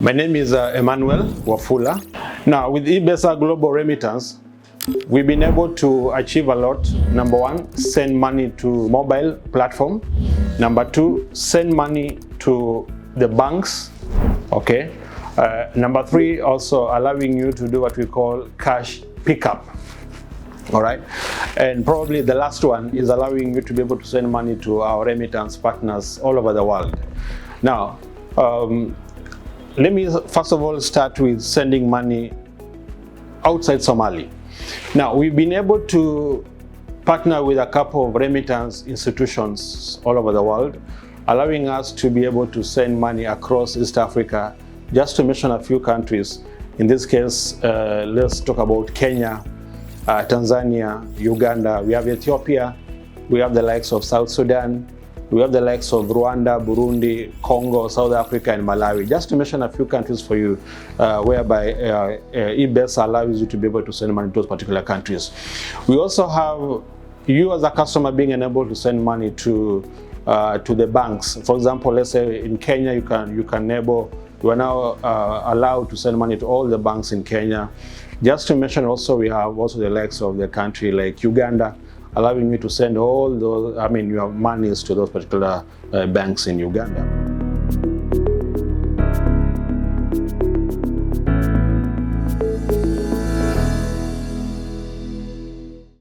My name is 𝗠𝗹𝗵 Now, with eBesa Global Remittance, we've been able to achieve a lot. Number one, send money to mobile platform. Number two, send money to the banks. Okay. Number three, also allowing you to do what we call cash pickup. All right. And probably the last one is allowing you to be able to send money to our remittance partners all over the world. Now, let me first of all start with sending money outside Somalia. Now, we've been able to partner with a couple of remittance institutions all over the world, allowing us to be able to send money across East Africa. Just to mention a few countries, in this case, let's talk about Kenya, Tanzania, Uganda. We have Ethiopia, we have the likes of South Sudan, we have the likes of Rwanda, Burundi, Congo, South Africa, and Malawi. Just to mention a few countries for you, whereby eBesa allows you to be able to send money to those particular countries. We also have you as a customer being enabled to send money to the banks. For example, let's say in Kenya, you are now allowed to send money to all the banks in Kenya. Just to mention also, we have also the likes of the country like Uganda, allowing you to send all those, your monies to those particular banks in Uganda.